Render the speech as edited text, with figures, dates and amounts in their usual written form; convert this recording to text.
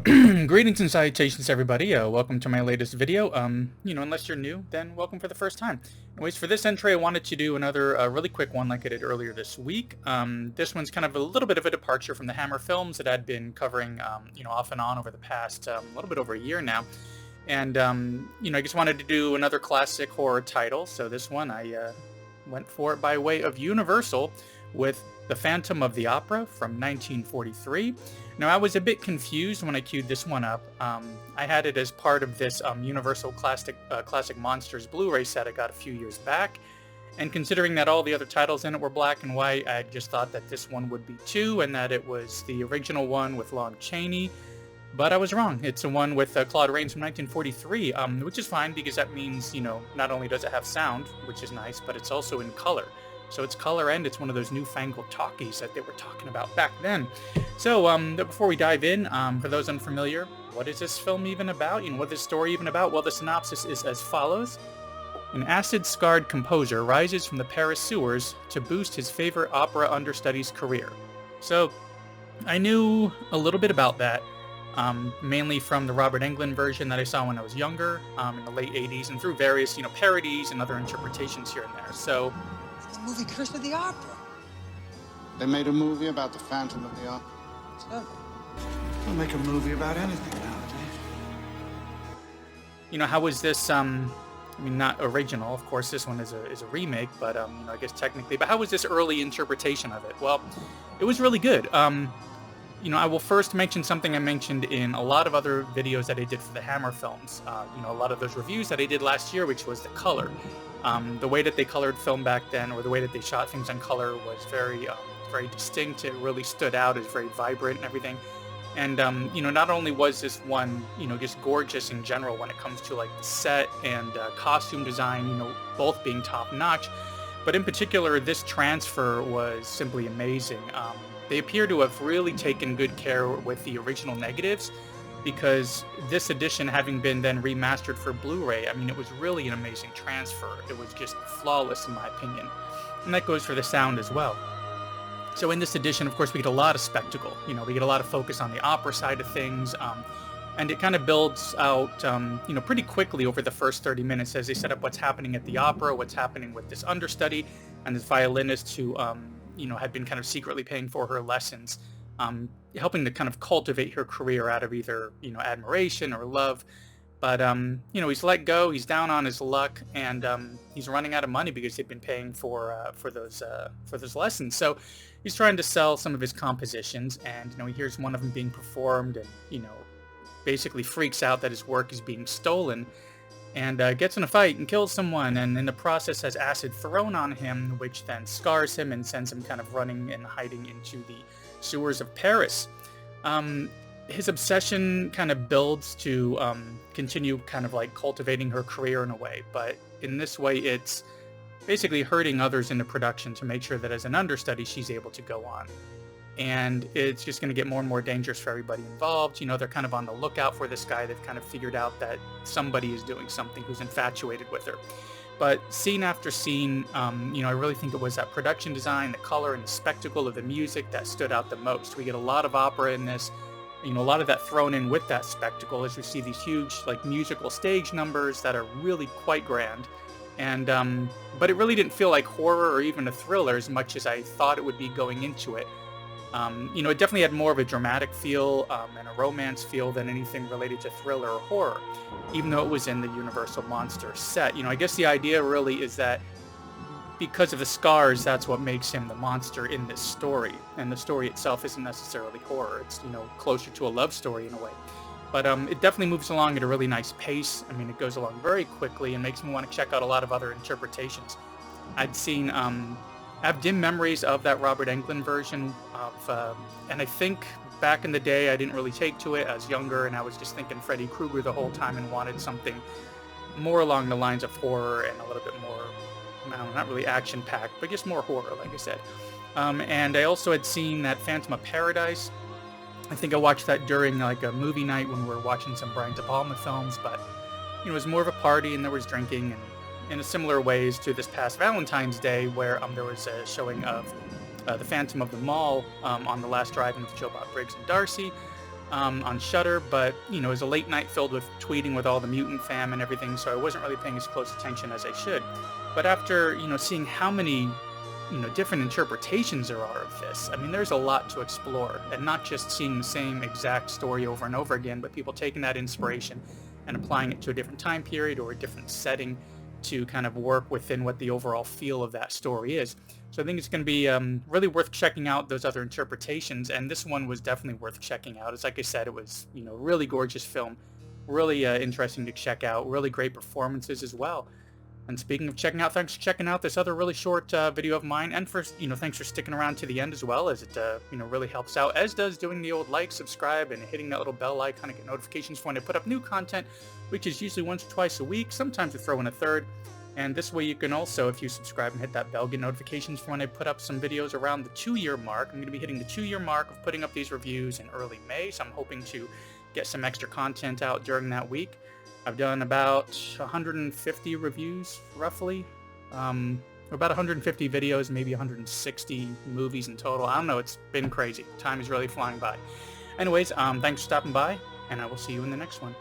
Greetings and salutations, everybody. Welcome to my latest video. Unless you're new, then welcome for the first time. Anyways, for this entry, I wanted to do another really quick one like I did earlier this week. This one's kind of a little bit of a departure from the Hammer films that I'd been covering, off and on over the past a little bit over a year now. And, I just wanted to do another classic horror title. So this one, I went for it by way of Universal with The Phantom of the Opera from 1943. Now, I was a bit confused when I queued this one up. I had it as part of this Universal Classic Monsters Blu-ray set I got a few years back. And considering that all the other titles in it were black and white, I just thought that this one would be too, and that it was the original one with Lon Chaney. But I was wrong. It's the one with Claude from 1943, which is fine because that means, not only does it have sound, which is nice, but it's also in color. So it's color and it's one of those newfangled talkies that they were talking about back then. So before we dive in, for those unfamiliar, what is this film even about? What is this story even about? Well, the synopsis is as follows. An acid-scarred composer rises from the Paris sewers to boost his favorite opera understudy's career. So I knew a little bit about that, mainly from the Robert Englund version that I saw when I was younger, in the late 80s, and through various, parodies and other interpretations here and there. So the movie Curse of the Opera. They made a movie about the Phantom of the Opera. So, They'll make a movie about anything nowadays. How was this, not original, of course, this one is a remake, but, I guess technically, but how was this early interpretation of it? Well, it was really good. I will first mention something I mentioned in a lot of other videos that I did for the Hammer films. A lot of those reviews that I did last year, which was the color. The way that they colored film back then, or the way that they shot things on color, was very distinct. It really stood out as very vibrant and everything. And, not only was this one, just gorgeous in general when it comes to like the set and costume design, both being top notch, but in particular, this transfer was simply amazing. They appear to have really taken good care with the original negatives, because this edition, having been then remastered for Blu-ray, it was really an amazing transfer. It was just flawless in my opinion. And that goes for the sound as well. So in this edition, of course, we get a lot of spectacle. We get a lot of focus on the opera side of things. And it kind of builds out, pretty quickly over the first 30 minutes as they set up what's happening at the opera, what's happening with this understudy and this violinist who, had been kind of secretly paying for her lessons, helping to kind of cultivate her career out of either, admiration or love. But, he's let go, he's down on his luck, and he's running out of money because they've been paying for those lessons. So he's trying to sell some of his compositions, and, he hears one of them being performed and, basically freaks out that his work is being stolen, and gets in a fight and kills someone, and in the process has acid thrown on him, which then scars him and sends him kind of running and hiding into the sewers of Paris. His obsession kind of builds to continue kind of like cultivating her career in a way, but in this way it's basically hurting others in the production to make sure that as an understudy she's able to go on. And it's just going to get more and more dangerous for everybody involved. They're kind of on the lookout for this guy. They've kind of figured out that somebody is doing something who's infatuated with her. But scene after scene, I really think it was that production design, the color, and the spectacle of the music that stood out the most. We get a lot of opera in this, a lot of that thrown in with that spectacle as we see these huge, like, musical stage numbers that are really quite grand. And, but it really didn't feel like horror or even a thriller as much as I thought it would be going into it. It definitely had more of a dramatic feel and a romance feel than anything related to thriller or horror, even though it was in the Universal Monster set. I guess the idea really is that because of the scars, that's what makes him the monster in this story. And the story itself isn't necessarily horror. It's, closer to a love story in a way. But it definitely moves along at a really nice pace. It goes along very quickly and makes me want to check out a lot of other interpretations. I'd seen... I have dim memories of that Robert Englund version of, and I think back in the day I didn't really take to it. I was younger and I was just thinking Freddy Krueger the whole time and wanted something more along the lines of horror and a little bit more, not really action-packed, but just more horror, like I said. And I also had seen that Phantom of Paradise. I think I watched that during like a movie night when we were watching some Brian De Palma films, but it was more of a party and there was drinking, and in a similar ways to this past Valentine's Day, where there was a showing of The Phantom of the Mall on the last drive-in with Joe Bob Briggs and Darcy. on Shudder, but you know, it was a late night filled with tweeting with all the mutant fam and everything, so I wasn't really paying as close attention as I should. But after, you know, seeing how many, you know, different interpretations there are of this, I mean, there's a lot to explore, and not just seeing the same exact story over and over again, but people taking that inspiration and applying it to a different time period or a different setting to kind of work within what the overall feel of that story is. So I think it's going to be really worth checking out those other interpretations, and this one was definitely worth checking out. It's like I said, it was, you know, really gorgeous film, really interesting to check out, really great performances as well. And speaking of checking out, thanks for checking out this other really short video of mine, and for, you know, thanks for sticking around to the end as well, as it you know, really helps out, as does doing the old like, subscribe, and hitting that little bell icon to get notifications for when I put up new content, which is usually once or twice a week. Sometimes we throw in a third. And this way you can also, if you subscribe and hit that bell, get notifications for when I put up some videos around the 2-year mark. I'm going to be hitting the 2-year mark of putting up these reviews in early May, so I'm hoping to get some extra content out during that week. I've done about 150 reviews, roughly. About 150 videos, maybe 160 movies in total. I don't know, it's been crazy. Time is really flying by. Anyways, thanks for stopping by, and I will see you in the next one.